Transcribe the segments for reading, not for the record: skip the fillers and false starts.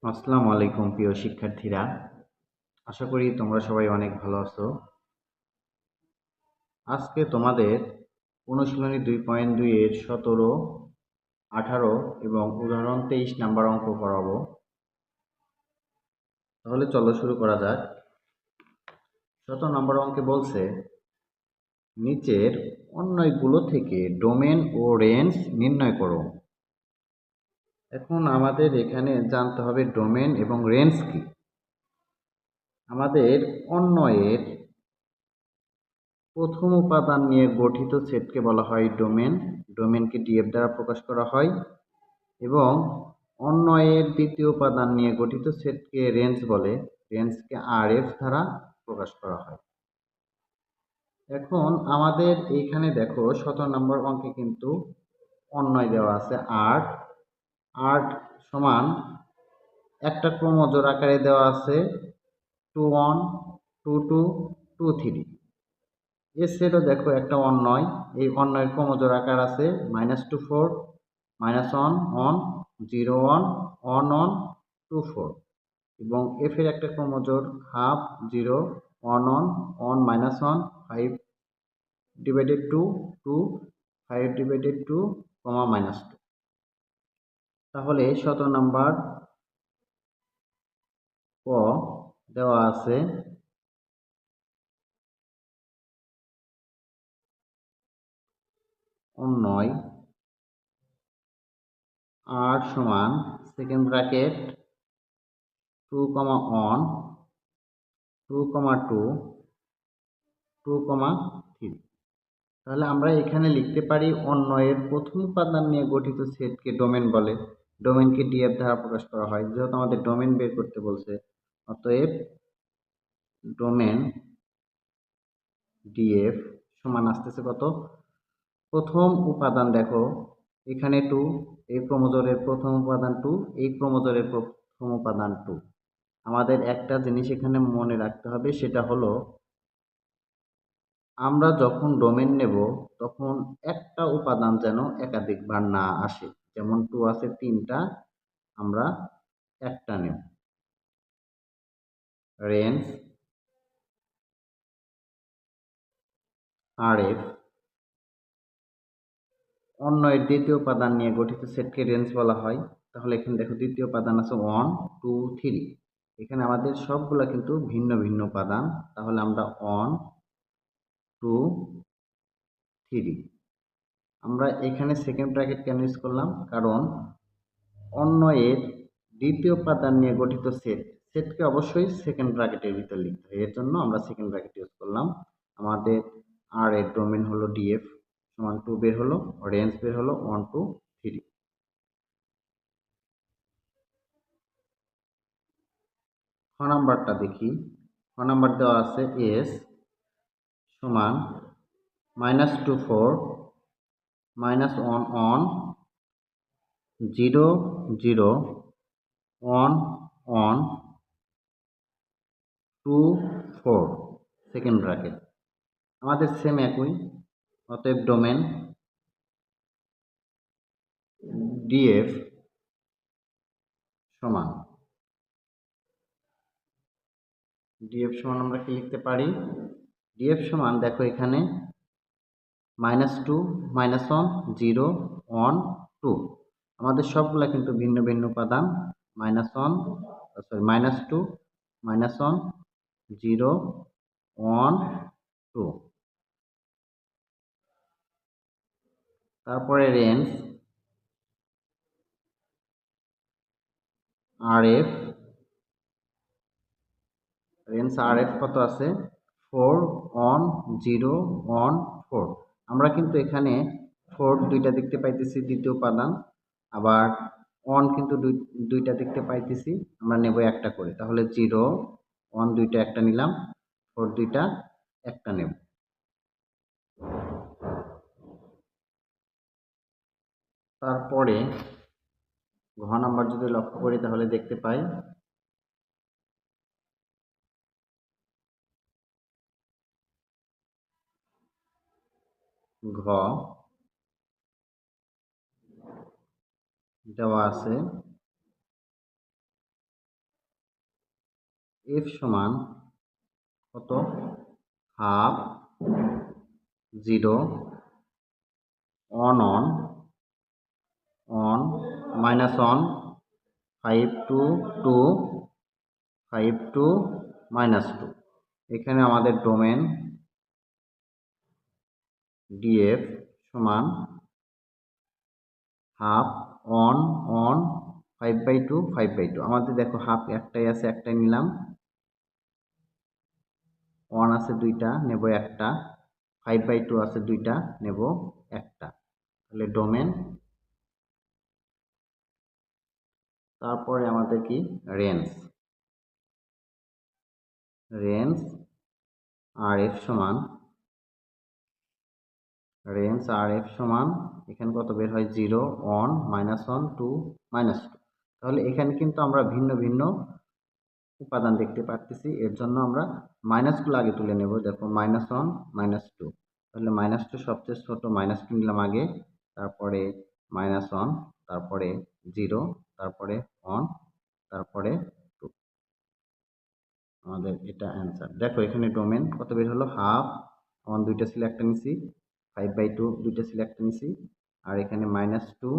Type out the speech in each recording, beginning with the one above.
আসসালামু আলাইকুম প্রিয় শিক্ষার্থীরা। আশা করি তোমরা সবাই অনেক ভালো আছো। আজকে তোমাদের অনুশীলনী 2.2 এর 17, 18 এবং উদাহরণ 23 নাম্বার অঙ্ক করাবো। তাহলে চলো শুরু করা যাক। 17 নাম্বার অঙ্কে বলছে নিচের অন্যগুলো থেকে ডোমেন ও রেঞ্জ নির্ণয় করো। এখন আমাদের এখানে জানতে হবে ডোমেন এবং রেঞ্জ কি। আমাদের অন্যয়ের প্রথম উপাদান নিয়ে গঠিত সেটকে বলা হয় ডোমেন। ডোমেনকে ডিএফ দ্বারা প্রকাশ করা হয় এবং অন্যয়ের দ্বিতীয় উপাদান নিয়ে গঠিত সেটকে রেঞ্জ বলে। রেঞ্জকে আরএফ দ্বারা প্রকাশ করা হয়। এখন আমাদের এইখানে দেখো 17 নম্বর অঙ্কে কিন্তু অন্যয় দেওয়া আছে 8। 8 সমান একটা ক্রমজোড় আকারে দেওয়া আছে 21, 22, 23। এর সেটও দেখো একটা অন্যয়। এই অন্যয়ের ক্রমজোড় আকার আছে -24, -1, 1, 0, 1, 1, 1, 2, 4 এবং এফ এর একটা ক্রমজোড় হাফ, 0, 1, 1, 1, -1, 5 ডিভাইডেড 2, 2, 5 ডিভাইডেড 2, -2। তাহলে 17 নাম্বার ক দেওয়া আছে অন্যয় 8 সমান সেকেন্ড ব্র্যাকেট 2, 1, 2, 2, 2, 3। তাহলে আমরা এখানে লিখতে পারি অন্যয়ের প্রথম উপাদান নিয়ে গঠিত সেটকে ডোমেন বলে। ডোমেনকে ডিএফ দ্বারা প্রকাশ করা হয়, যেহেতু আমাদের ডোমেন বের করতে বলছে। অতএব ডোমেন ডিএফ সমান আসতেছে কত? প্রথম উপাদান দেখো এখানে 2, এই ক্রোমোজোমের প্রথম উপাদান 2, এই ক্রোমোজোমের প্রথম উপাদান 2। আমাদের একটা জিনিস এখানে মনে রাখতে হবে, সেটা হলো আমরা যখন ডোমেন নেব তখন একটা উপাদান যেন একাধিকবার না আসে। যেমন 2 আছে 3টা, আমরা একটা নেব। রেঞ্জ আরএফ অন্যয়ের দ্বিতীয় উপাদান নিয়ে গঠিত সেটকে রেঞ্জ বলা হয়। তাহলে এখানে দেখো দ্বিতীয় উপাদান আছে 1, 2, 3। এখানে আমাদের সবগুলা কিন্তু ভিন্ন ভিন্ন উপাদান। তাহলে আমরা 1, 2, 3। আমরা এখানে সেকেন্ড ব্র্যাকেট কেন ইউজ করলাম? কারণ অন্যয়ের দ্বিতীয় উপাদান নিয়ে গঠিত সেটকে অবশ্যই সেকেন্ড ব্র্যাকেটের ভিতর লিখতে হয়। এর জন্য আমরা সেকেন্ড ব্র্যাকেট ইউজ করলাম। আমাদের আর এর ডোমেন হলো ডিএফ সমান 2 বের হলো, রেঞ্জ বের হলো 1, 2, 3। খ নাম্বারটা দেখি। খ নাম্বার দেওয়া আছে এস সমান -24, -1, 1, 0, 0, 1, 1, 2, 4 সেকেন্ড ব্র্যাকেট। আমাদের সেম একই। অতএব ডোমেন ডিএফ সমান আমরা কি লিখতে পারি? ডিএফ সমান দেখো এখানে -2, -1, 0, 1, 2। আমাদের সবগুলা কিন্তু ভিন্ন ভিন্ন উপাদান। -1, -2, -1, 0, 1, 2। তারপরে রেঞ্জ আরএফ কত আছে? 4, 1, 0, 1, 4। আমরা কিন্তু এখানে 4 দুইটা দেখতে পাইতেছি দ্বিতীয় উপাদান, আবার 1 কিন্তু দুইটা দেখতে পাইতেছি। আমরা নেব একটা করে। তাহলে 0, 1 দুইটা একটা নিলাম, 4 দুইটা একটা নেব। তারপরে ঘ নাম্বার যদি লক্ষ্য করি তাহলে দেখতে পাই ঘ দেওয়া আছে এফ সমান কত, half, 0, on, minus on, 5 to 2, 5 to -2। এখানে আমাদের ডোমেন ডিএফ সমান হাফ, অন, 5/2, 5/2। আমাদের দেখো হাফ একটাই আছে, একটাই নিলাম। অন আছে দুইটা, নেব একটা। 5/2 আছে দুইটা, নেব একটা। তাহলে ডোমেন। তারপরে আমাদের কি, রেঞ্জ। রেঞ্জ আর এফ সমান, এখানে কত বের হয়, 0, অন, -1, 2, -2। তাহলে এখানে কিন্তু আমরা ভিন্ন ভিন্ন উপাদান দেখতে পাচ্ছি। এর জন্য আমরা মাইনাসগুলো আগে তুলে নেব। দেখো -1, -2। তাহলে -2 সবচেয়ে ছোট, -2 নিলাম আগে, তারপরে -1, তারপরে 0, তারপরে অন, তারপরে 2। আমাদের এটা অ্যান্সার। দেখো এখানে ডোমেন কত বের হলো, হাফ, অন দুইটা ছিল একটা নিছি, 5/2 দুইটা ছিল একটা নিছি, আর এখানে -2,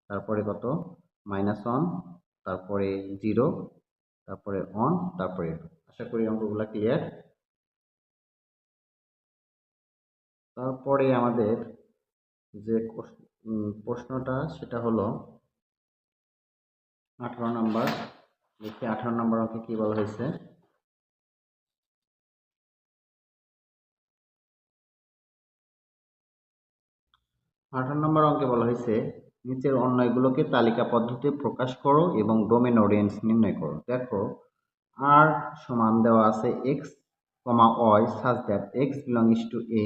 তারপরে কত, -1, তারপরে 0, তারপরে অন, তারপরে 2। আশা করি অঙ্কগুলো ক্লিয়ার। তারপরে আমাদের যে প্রশ্নটা সেটা হলো 18 নম্বর। দেখি 18 নম্বর অঙ্কে কি বলা হয়েছে। 18 নম্বর অঙ্কে বলা হয়েছে নিচের অন্যয়গুলোকে তালিকা পদ্ধতিতে প্রকাশ করো এবং ডোমেন ও রেঞ্জ নির্ণয় করো। দেখো আর সমান দেওয়া আছে x comma y such that x belongs to A,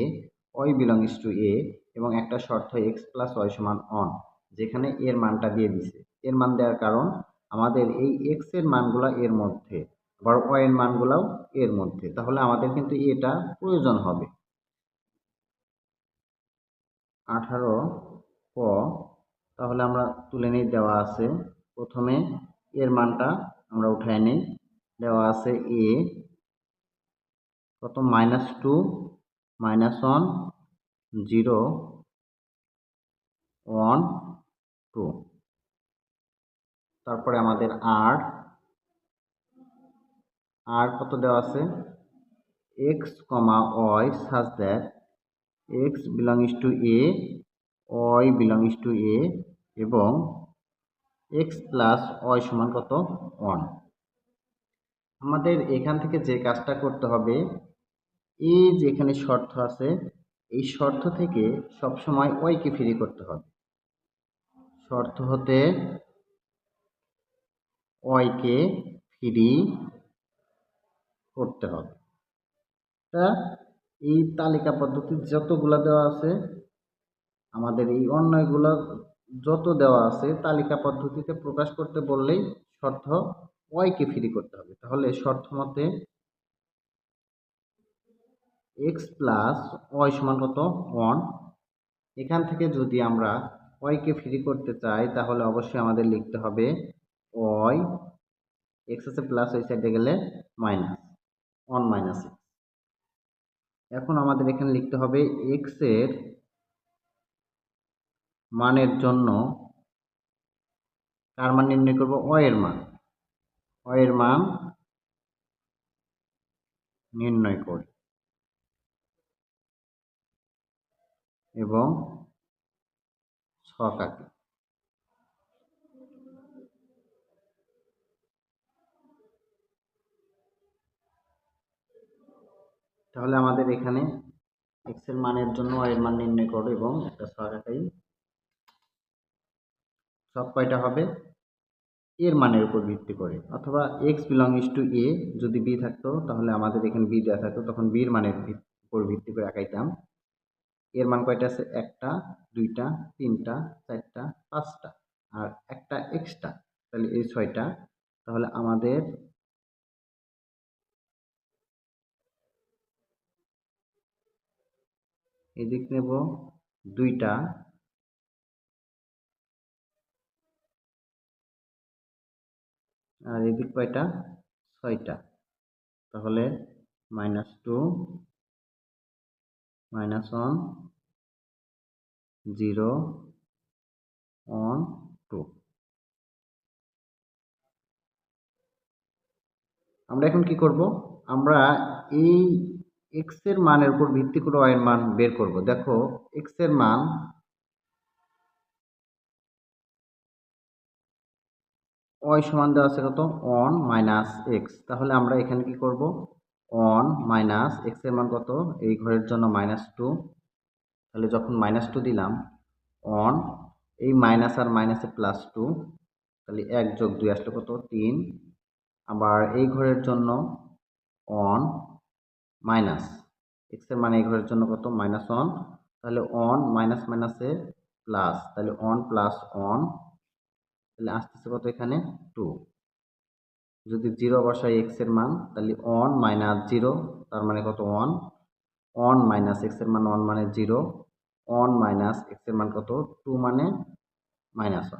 y belongs to A, এবং একটা শর্ত এক্স প্লাস ওয়াই সমান অন, যেখানে এর মানটা দিয়ে দিছে। এর মান দেওয়ার কারণ আমাদের এই এক্স এর মানগুলা এর মধ্যে, আবার ওয়াই এর মানগুলাও এর মধ্যে, তাহলে আমাদের কিন্তু এটা প্রয়োজন হবে। 18 ক, তাহলে আমরা তুলে নেই, দেওয়া আছে প্রথমে এর মানটা আমরা উঠায় নেই। দেওয়া আছে এ কত, -2, -1, 0, 1, 2। তারপরে আমাদের আর কত দেওয়া আছে, x comma y such that x belongs to A, y belongs to A, এবং এক্স প্লাস ওয়াই সমান কত, 1। আমাদের এখান থেকে যে কাজটা করতে হবে, এই যে এখানে শর্ত আছে, এই শর্ত থেকে সবসময় ওয়াইকে ফ্রি করতে হবে। শর্ত হতে ওয়াইকে ফ্রি করতে হবে। তা এই তালিকা পদ্ধতি যতগুলা দেওয়া আছে, আমাদের এই অন্যয়গুলো যত দেওয়া আছে তালিকা পদ্ধতিতে প্রকাশ করতে বললেই শর্ত ওয়াইকে ফ্রি করতে হবে। তাহলে শর্ত মতে এক্স প্লাস ওয়াই সমান কত, 1। এখান থেকে যদি আমরা ওয়াইকে ফ্রি করতে চাই তাহলে অবশ্যই আমাদের লিখতে হবে ওয়াই, এক্স আছে প্লাস, ওই সাইডে গেলে মাইনাস, 1 মাইনাস এক্স। এখন আমাদের এখানে লিখতে হবে এক্স এর মানের জন্য কার মান নির্ণয় করব, ওয়াই এর মান। ওয়াই এর মান নির্ণয় করি এবং ছক আঁকি। তাহলে আমাদের এখানে এক্স এর মানের জন্য ওয়াই এর মান নির্ণয় করো এবং একটা ছক আঁকাই। ছক কয়টা হবে, এর মানের উপর ভিত্তি করে, অথবা এক্স বিলংস টু এ যদি বি থাকতো তাহলে আমাদের এখানে বি দেওয়া থাকতো, তখন বির মানের উপর ভিত্তি করে আঁকাইতাম। এর মান কয়টা আছে, একটা, দুইটা, তিনটা, চারটা, পাঁচটা, আর একটা এক্সট্রা, তাহলে এই 6টা। তাহলে আমাদের এদিক নেব 2টা, আর এদিক কয়টা, 6টা। তাহলে -2 -1 0 1 2। আমরা এখন কি করব? আমরা এই x এর মানের উপর ভিত্তি করে y এর মান বের করব। দেখো x এর মান y সমান দেওয়া আছে কত? 1 - x। তাহলে আমরা এখানে কি করব? 1 - x এর মান কত? এই ঘরের জন্য -2। তাহলে যখন -2 দিলাম 1, এই মাইনাস আর মাইনাসে +2, তাহলে 1 + 2 আসলে কত? 3। আবার এই ঘরের জন্য 1 মাইনাস x এর মানে এই ঘরের জন্য কত? -1। তাহলে 1 মাইনাস মাইনাসে প্লাস, তাহলে 1 + 1, তাহলে আসতেছে কত এখানে? 2। যদি 0 বসাই x এর মান, তাহলে 1 - 0, তার মানে কত? 1। 1 - x এর মান 1 মানে 0। 1 - x এর মান কত? 2 মানে -1।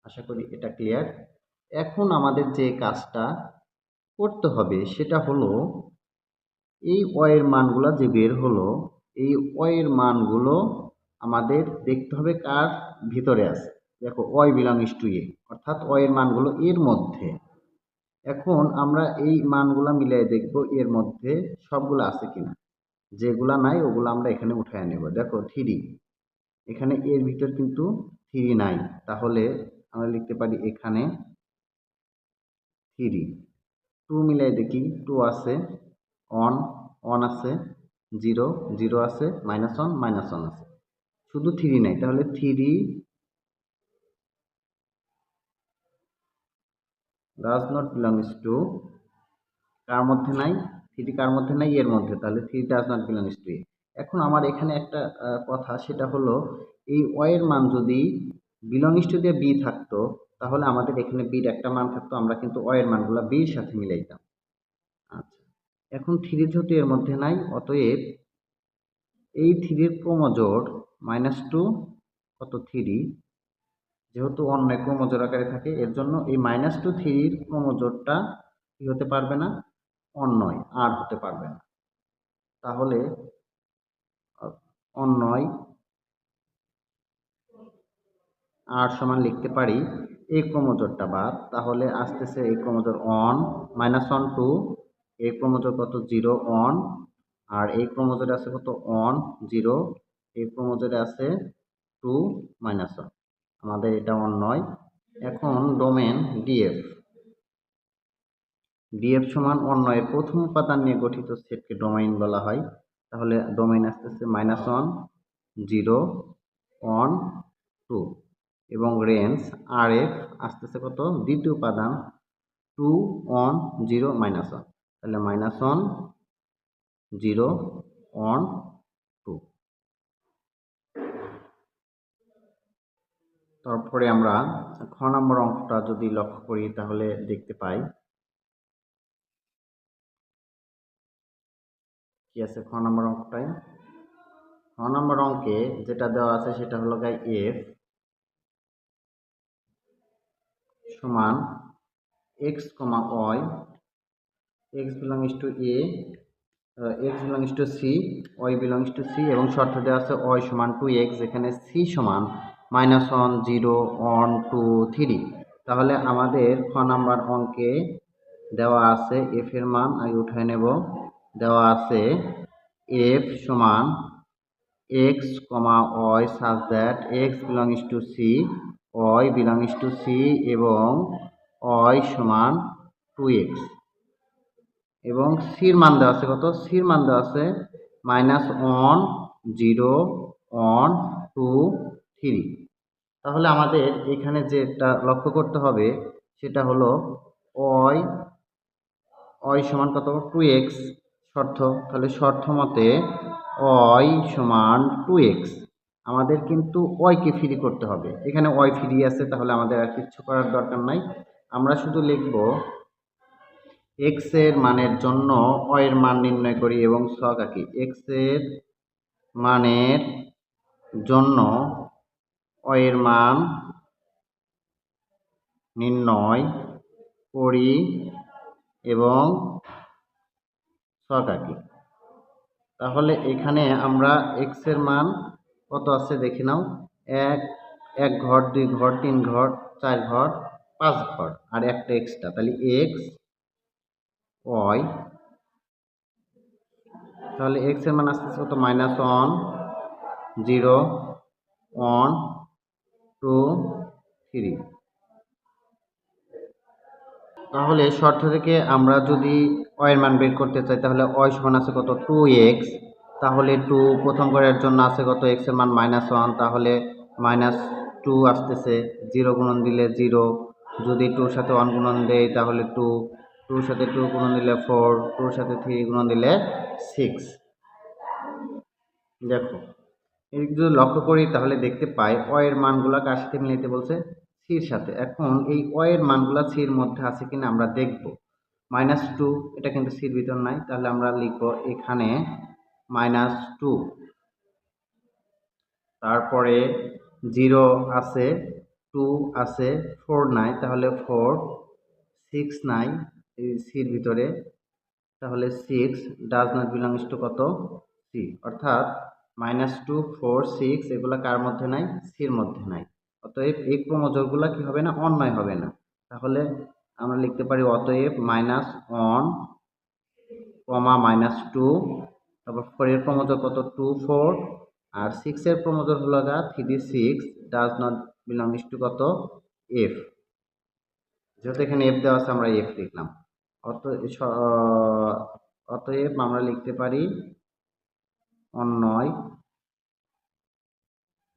আশা করি এটা ক্লিয়ার। এখন আমাদের যে কাজটা করতে হবে সেটা হলো এই y এর মানগুলো যে বের হলো, এই y এর মানগুলো আমাদের দেখতে হবে কার ভিতরে আছে। দেখো y belongs to a, অর্থাৎ y এর মানগুলো এর মধ্যে। এখন আমরা এই মানগুলা মিলিয়ে দেখব এর মধ্যে সবগুলো আছে কিনা। যেগুলা নাই ওগুলো আমরা এখানে উঠায় নেব। দেখো 3, এখানে এর ভিতর কিন্তু 3 নাই, তাহলে আমরা লিখতে পারি এখানে 3। 2 মিলাই দেখি, 2 আছে, 1 1 আছে, 0 0 আছে, -1 -1 আছে, শুধু 3 নাই। তাহলে 3 does not belongs to, কার মধ্যে নাই? 3 কার মধ্যে নাই? এর মধ্যে। তাহলে 3 does not belongs to a। এখন আমার এখানে একটা কথা, সেটা হলো এই y এর মান যদি belongs to দিয়ে b থাকতো, তাহলে আমাদের এখানে b এর একটা মান থাকতো, আমরা কিন্তু y এর মানগুলো b এর সাথে মিলাইতাম। আচ্ছা, এখন 3 যেহেতু এর মধ্যে নাই, অতএব এই 3 এর ক্রমজোড় -2 কত? 3, যেহেতু অন্য ক্রমজোড় আকারে থাকে, এর জন্য এই -2 3 এর ক্রমজোড়টা কি হতে পারবে না? অন্যয়, আর হতে পারবে না। তাহলে অন্যয় আর সমান লিখতে পারি এই ক্রমজোড়টা বাদ, তাহলে আসতেছে এই ক্রমজোড় 1 -1 2, এই ক্রমজোড় কত? 0 1, আর এই ক্রমজোড়ে আছে কত? 1 0, এই ক্রমজোড়ে আছে 2 -1। আমাদের এটা অন্যয়। এখন ডোমেন ডিএফ। ডিএফ সমান অন্যয়ের প্রথম উপাদান নিয়ে গঠিত সেটকে ডোমেইন বলা হয়। তাহলে ডোমেইন আসতেছে -1 0 1 2, এবং রেঞ্জ আরএফ আসতেছে কত? দ্বিতীয় উপাদান 2 1 0 -1। তাহলে -1 0 1 2। তারপরে আমরা খ নম্বর অঙ্কটা যদি লক্ষ্য করি তাহলে দেখতে পাই কি আছে খ নম্বর অঙ্কটায়। খ নম্বর অঙ্কে যেটা দেওয়া আছে সেটা হলো এফ সমান x, y, x belongs to a, x belongs to c, y belongs to c, এবং শর্ত দেওয়া আছে y সমান 2x, এখানে c সমান -1 0 1 2 3। তাহলে আমাদের খ নাম্বার অঙ্কে দেওয়া আছে f এর মান, আগে উঠায় নেব। দেওয়া আছে f সমান x, y such that x belongs to c, y belongs to c, এবং y সমান 2x, এবং সির মান দেওয়া আছে কত? সির মান দেওয়া আছে -1 0 1 2 3। তাহলে আমাদের এখানে যেটা লক্ষ্য করতে হবে সেটা হলো y সমান কত? 2x শর্ত। তাহলে শর্ত মতে y সমান 2x, আমাদের কিন্তু y কে ফ্রি করতে হবে। এখানে y ফ্রি আছে, তাহলে আমাদের আর কিছু করার দরকার নাই। আমরা শুধু লিখব x এর মানের জন্য y এর মান নির্ণয় করি এবং ছক আঁকি। x এর মানের জন্য y এর মান নির্ণয় করি এবং ছক আঁকি। তাহলে এখানে আমরা এক্স এর মান কত আছে দেখে নাও। এক এক ঘর, 2 ঘর, 3 ঘর, 4 ঘর, 5 ঘর আর একটা এক্সট্রা, তাহলে এক্স ওয়াই। তাহলে এক্স এর মান আসতেছে কত? -1, 0, 1, 2, 3। তাহলে শর্ত থেকে আমরা যদি y এর মান বের করতে চাই তাহলে y সমান আছে কত? 2x। তাহলে 2 প্রথম ঘরের জন্য আছে কত? x এর মান -1, তাহলে -2 আসতেছে। 0 গুণন দিলে 0, যদি 2 সাথে 1 গুণন দেই তাহলে 2, 2 সাথে 2 গুণন দিলে 4, 2 সাথে 3 গুণন দিলে 6। দেখো এই যদি লক্ষ্য করি তাহলে দেখতে পাই y এর মানগুলা কার সাথে মিলাইতে বলছে? সির সাথে। এখন এই y এর মানগুলা সির মধ্যে আছে কিনা আমরা দেখব। -2 এটা কিন্তু সির ভিতর নাই, তাহলে আমরা লিখব এখানে -2। তারপরে 0 আছে, 2 আছে, 4 নাই, তাহলে 4, 6 নাই এই সির ভিতরে, তাহলে 6 ডাজ নট বিলংস টু কত? সি। অর্থাৎ -2, 4, 6 এগুলা কার মধ্যে নাই? সির মধ্যে নাই। অতএব এই ক্রমজোড়গুলা কি হবে না? অন্যয় হবে না। তাহলে আমরা লিখতে পারি অতএব -1, -2, তারপর 4 এর ক্রমজোড় কত? 2, 4 আর 6 এর ক্রমজোড় হলো 3, 6 ডাজ নট বিলংস টু কত? এফ। যেহেতু এখানে এফ দেওয়া আছে আমরা এফ লিখলাম। অতএব আমরা লিখতে পারি অন্যয়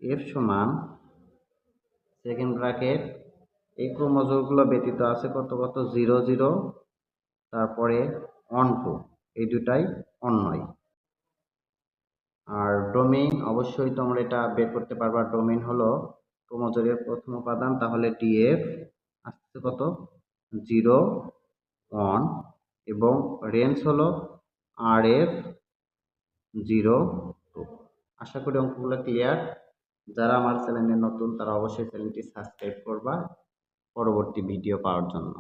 এফ সমান সেকেন্ড ব্র্যাকেট এই ক্রমজোড়গুলো ব্যতীত আছে কত কত? 0, 0, তারপরে 1, 2, এই দুটাই অন্যয়। আর ডোমেইন অবশ্যই তোমরা এটা বের করতে পারবা। ডোমেইন হলো ক্রমজোড়ের প্রথম উপাদান, তাহলে ডিএফ আসছে কত? 0, 1 এবং রেঞ্জ হলো RF 0, 2। আশা করি অঙ্কগুলো ক্লিয়ার। যারা আমার চ্যানেলে নতুন তারা অবশ্যই চ্যানেলটি সাবস্ক্রাইব করবা পরবর্তী ভিডিও পাওয়ার জন্য।